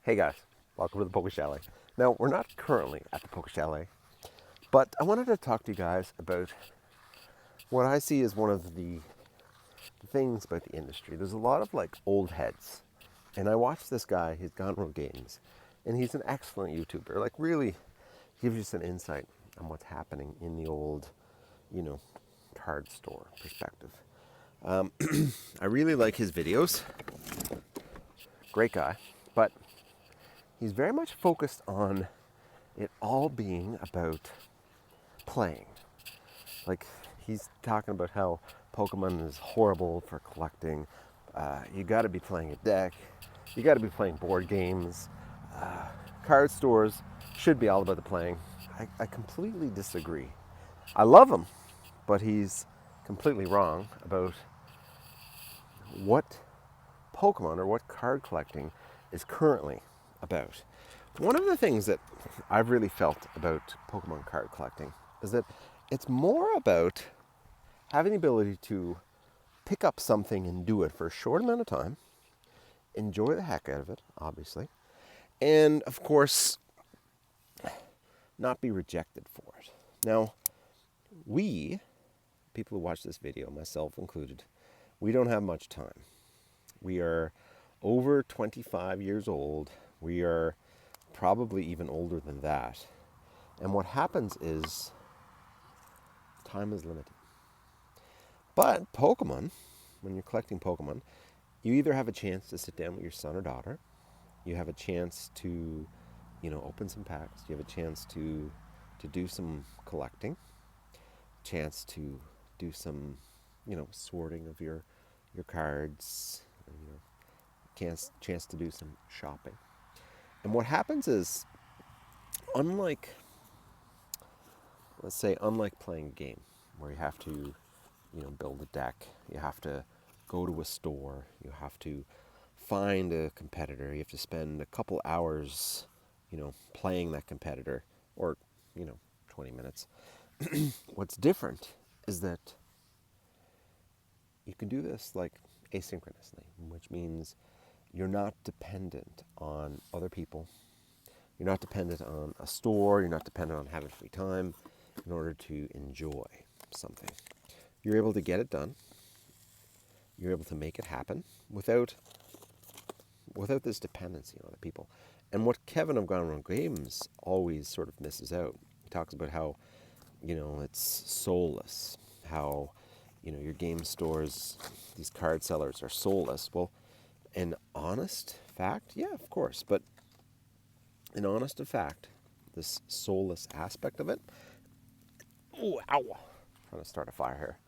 Hey guys, welcome to the Poke Chalet. Now, we're not currently at the Poke Chalet, but I wanted to talk to you guys about what I see as one of the things about the industry. There's a lot of like old heads, and I watched this guy, he's Gone Rogue Games, and he's an excellent YouTuber. Like, really gives you some insight on what's happening in the old, you know, card store perspective. I really like his videos. Great guy, but he's very much focused on it all being about playing. Like, he's talking about how Pokemon is horrible for collecting. You got to be playing a deck. You got to be playing board games. Card stores should be all about the playing. I completely disagree. I love him, but he's completely wrong about what Pokemon or what card collecting is currently about. One of the things that I've really felt about Pokemon card collecting is that it's more about having the ability to pick up something and do it for a short amount of time, enjoy the heck out of it, obviously, and of course, not be rejected for it. Now, we, people who watch this video, myself included, we don't have much time. We are over 25 years old. We are probably even older than that. And what happens is time is limited. But Pokemon, when you're collecting Pokemon, you either have a chance to sit down with your son or daughter, you have a chance to, open some packs, you have a chance to do some collecting, chance to do some, sorting of your cards, chance to do some shopping. And what happens is, unlike, let's say, unlike playing a game where you have to, build a deck, you have to go to a store, you have to find a competitor, you have to spend a couple hours, playing that competitor, or, 20 minutes. What's different is that you can do this like asynchronously, which means you're not dependent on other people. You're not dependent on a store. You're not dependent on having free time in order to enjoy something. You're able to get it done. You're able to make it happen without this dependency on other people. And what Kevin of Gone Wrong Games always sort of misses out, he talks about how, it's soulless, how, your game stores, these card sellers are soulless. Well, an honest fact, yeah, of course, but an honest fact, this soulless aspect of it, oh, ow, I'm trying to start a fire here.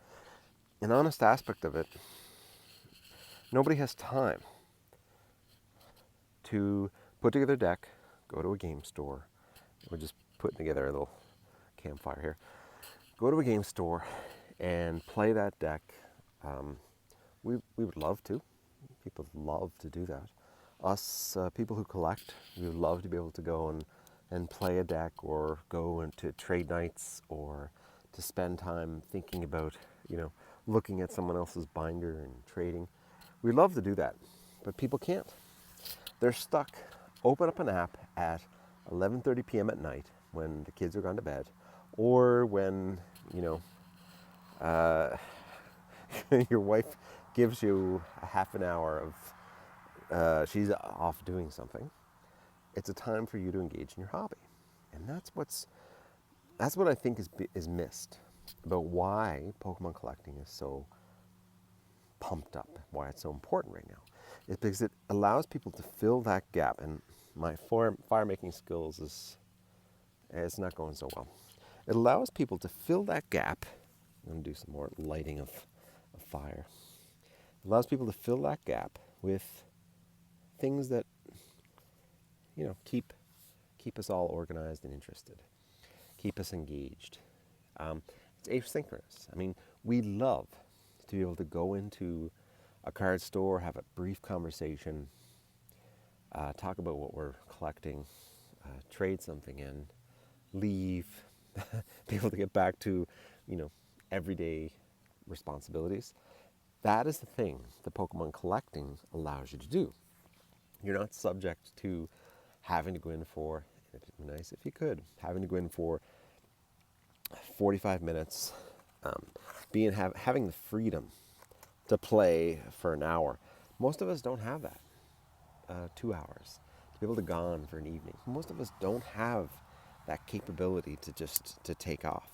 An honest aspect of it, nobody has time to put together a deck, go to a game store. We're just putting together a little campfire here. Go to a game store and play that deck. We would love to. People love to do that. Us people who collect, we would love to be able to go and play a deck, or go into trade nights, or to spend time thinking about, looking at someone else's binder and trading. We love to do that, but people can't. They're stuck. Open up an app at 11:30 p.m. at night when the kids are gone to bed, or when, uh, your wife gives you a half an hour of, she's off doing something. It's a time for you to engage in your hobby, and that's what I think is missed about why Pokemon collecting is so pumped up, why it's so important right now. It's because it allows people to fill that gap. And my fire making skills is, it's not going so well. It allows people to fill that gap. I'm going to do some more lighting of fire. It allows people to fill that gap with things that, keep us all organized and interested, keep us engaged. It's asynchronous. I mean, we love to be able to go into a card store, have a brief conversation, talk about what we're collecting, trade something in, leave, be able to get back to, everyday responsibilities. That is the thing that Pokemon collecting allows you to do. You're not subject to having to go in for, it'd be nice if you could, having to go in for 45 minutes, having the freedom to play for an hour. Most of us don't have that. 2 hours to be able to gone for an evening. Most of us don't have that capability to take off.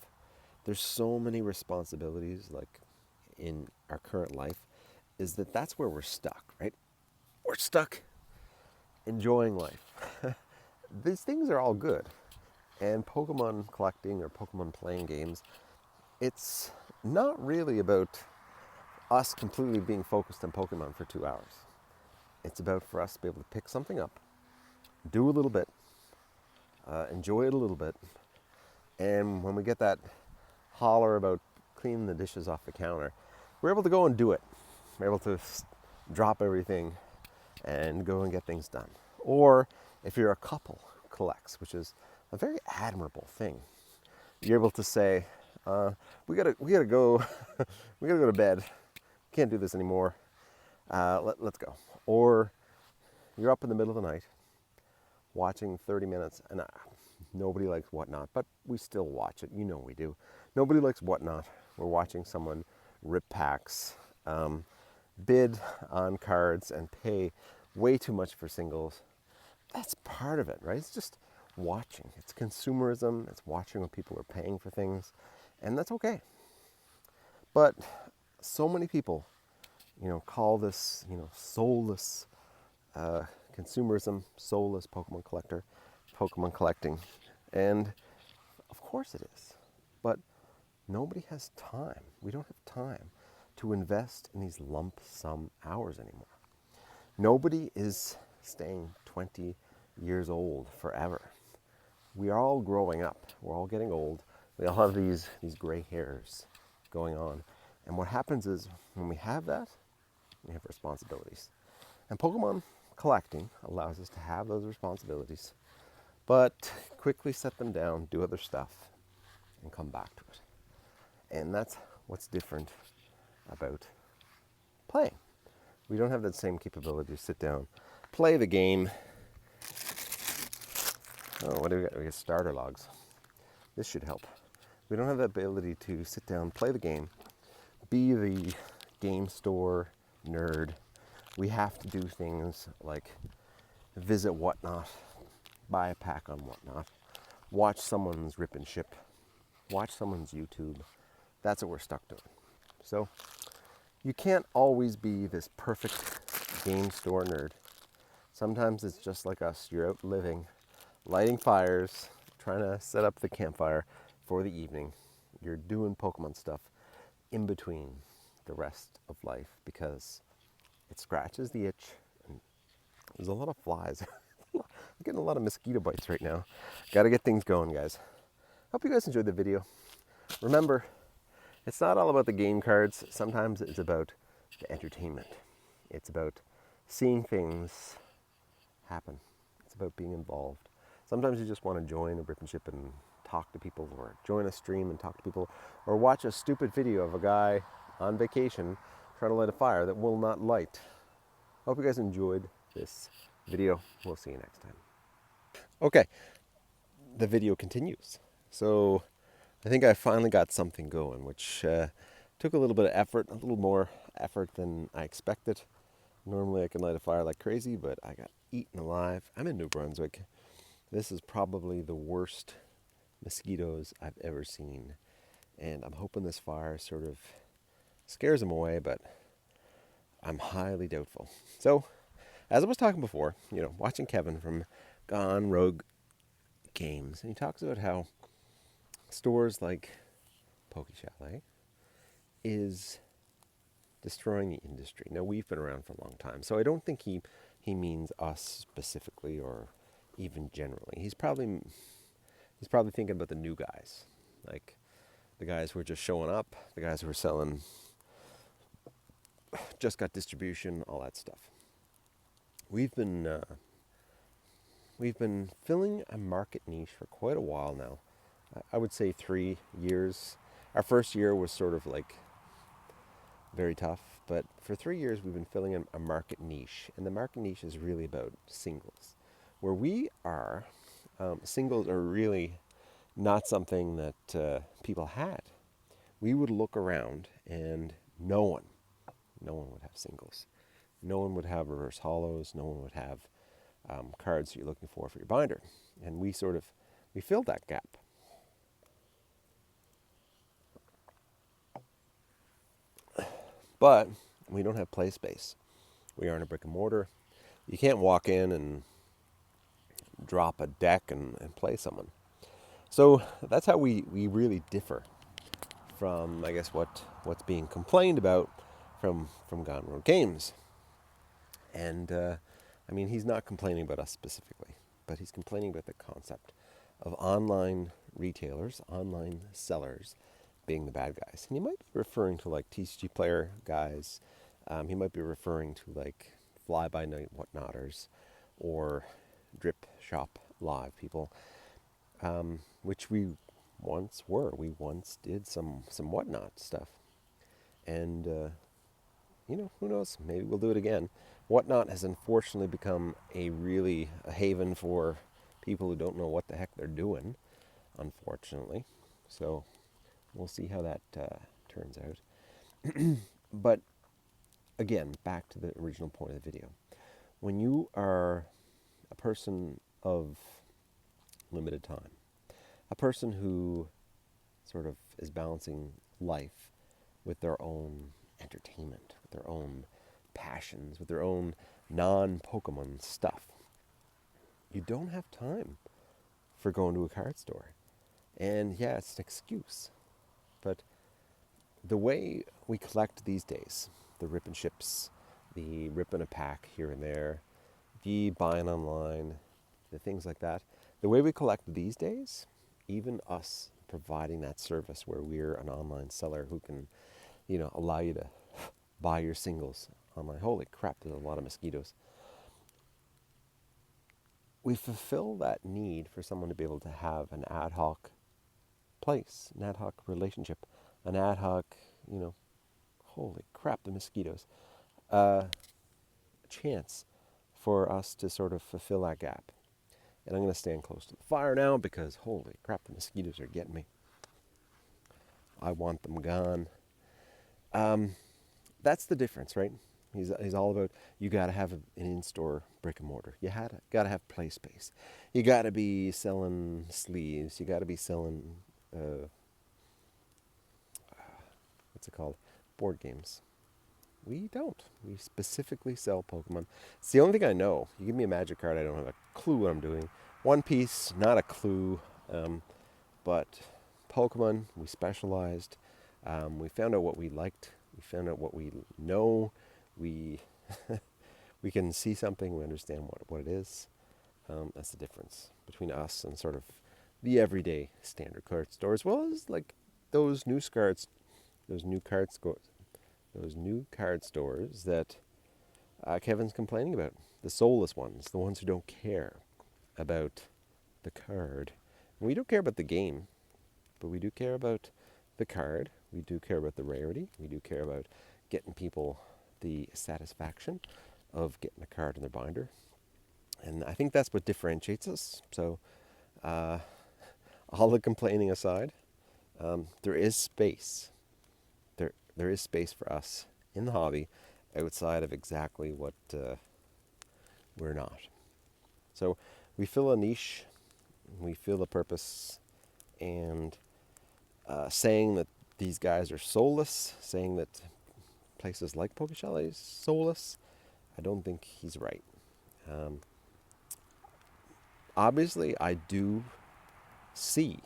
There's so many responsibilities, like in our current life, that's where we're stuck, right? We're stuck enjoying life. These things are all good. And Pokemon collecting or Pokemon playing games, it's not really about us completely being focused on Pokemon for 2 hours. It's about for us to be able to pick something up, do a little bit, enjoy it a little bit, and when we get that holler about cleaning the dishes off the counter, we're able to go and do it. We're able to drop everything and go and get things done. Or if you're a couple who collects, which is a very admirable thing, you're able to say, we gotta go, we gotta go to bed. Can't do this anymore. Let's go. Or you're up in the middle of the night watching 30 minutes, and nobody likes Whatnot, but we still watch it. You know we do. Nobody likes Whatnot. We're watching someone rip packs, bid on cards, and pay way too much for singles. That's part of it, right? It's just watching. It's consumerism. It's watching when people are paying for things, and that's okay. But so many people, call this, soulless consumerism, soulless Pokemon collecting. And of course it is. But nobody has time. We don't have time to invest in these lump sum hours anymore. Nobody is staying 20 years old forever. We are all growing up. We're all getting old. We all have these gray hairs going on. And what happens is when we have that, we have responsibilities. And Pokemon collecting allows us to have those responsibilities, but quickly set them down, do other stuff, and come back to it. And that's what's different about playing. We don't have that same capability to sit down, play the game. Oh, what do we got? We got starter logs. This should help. We don't have the ability to sit down, play the game, be the game store nerd. We have to do things like visit Whatnot, buy a pack on Whatnot, watch someone's rip and ship, watch someone's YouTube. That's what we're stuck doing. So you can't always be this perfect game store nerd. Sometimes it's just like us. You're out living, lighting fires, trying to set up the campfire for the evening. You're doing Pokemon stuff in between the rest of life because it scratches the itch. And there's a lot of flies. I'm getting a lot of mosquito bites right now. Got to get things going, guys. Hope you guys enjoyed the video. Remember, it's not all about the game cards. Sometimes it's about the entertainment. It's about seeing things happen. It's about being involved. Sometimes you just want to join a rip and ship and talk to people, or join a stream and talk to people, or watch a stupid video of a guy on vacation trying to light a fire that will not light. Hope you guys enjoyed this video. We'll see you next time. Okay, the video continues. So I think I finally got something going, which took a little bit of effort, a little more effort than I expected. Normally I can light a fire like crazy, but I got eaten alive. I'm in New Brunswick. This is probably the worst mosquitoes I've ever seen. And I'm hoping this fire sort of scares them away, but I'm highly doubtful. So, as I was talking before, watching Kevin from Gone Rogue Games, and he talks about how stores like Poke Chalet is destroying the industry. Now, we've been around for a long time, so I don't think he means us specifically or even generally. He's probably thinking about the new guys, like the guys who are just showing up, the guys who are selling, just got distribution, all that stuff. We've been filling a market niche for quite a while now. I would say 3 years. Our first year was sort of like very tough, but for 3 years we've been filling a market niche, and the market niche is really about singles. Where we are, singles are really not something that people had. We would look around and no one would have singles. No one would have reverse hollows. No one would have cards you're looking for your binder. And we filled that gap. But we don't have play space. We aren't a brick and mortar. You can't walk in and drop a deck and play someone. So that's how we really differ from, I guess, what's being complained about from Gone Road Games. And I mean, he's not complaining about us specifically, but he's complaining about the concept of online retailers, online sellers being the bad guys. And he might be referring to like TCG Player guys. He might be referring to like fly-by-night whatnotters or drip shop live people, which we once were. We once did some whatnot stuff. And, who knows? Maybe we'll do it again. Whatnot has unfortunately become a haven for people who don't know what the heck they're doing, unfortunately. So we'll see how that turns out. But again, back to the original point of the video. When you are a person of limited time, a person who sort of is balancing life with their own entertainment, with their own passions, with their own non-Pokemon stuff, you don't have time for going to a card store. And yeah, it's an excuse. But the way we collect these days, the rip and ships, the rip in a pack here and there, the buying online, the things like that, the way we collect these days, even us providing that service where we're an online seller who can, allow you to buy your singles online. Holy crap, there's a lot of mosquitoes. We fulfill that need for someone to be able to have an ad hoc place, an ad hoc relationship, an ad hoc, holy crap, the mosquitoes, chance for us to sort of fulfill that gap. And I'm going to stand close to the fire now because holy crap, the mosquitoes are getting me. I want them gone. That's the difference, right? He's all about, you got to have an in-store brick and mortar. You got to have play space. You got to be selling sleeves. You got to be selling, what's it called? Board games. We don't. We specifically sell Pokemon. It's the only thing I know. You give me a Magic card, I don't have a clue what I'm doing. One Piece, not a clue. But Pokemon, we specialized. We found out what we liked. We found out what we know. We we can see something. We understand what it is. That's the difference between us and sort of the everyday standard card store, as well as like those new cards, those new card stores that Kevin's complaining about. The soulless ones, the ones who don't care about the card. We don't care about the game, but we do care about the card. We do care about the rarity. We do care about getting people the satisfaction of getting a card in their binder. And I think that's what differentiates us. So all the complaining aside, there is space. There is space for us in the hobby outside of exactly what we're not. So we fill a niche, we fill a purpose, and saying that these guys are soulless, saying that places like Pokeshell is soulless, I don't think he's right. Obviously, I do see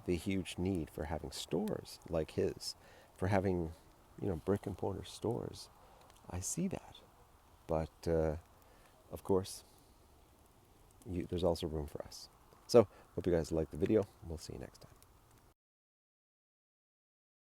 the huge need for having stores like his, for having, brick and mortar stores. I see that. But, of course, there's also room for us. So, hope you guys liked the video. We'll see you next time.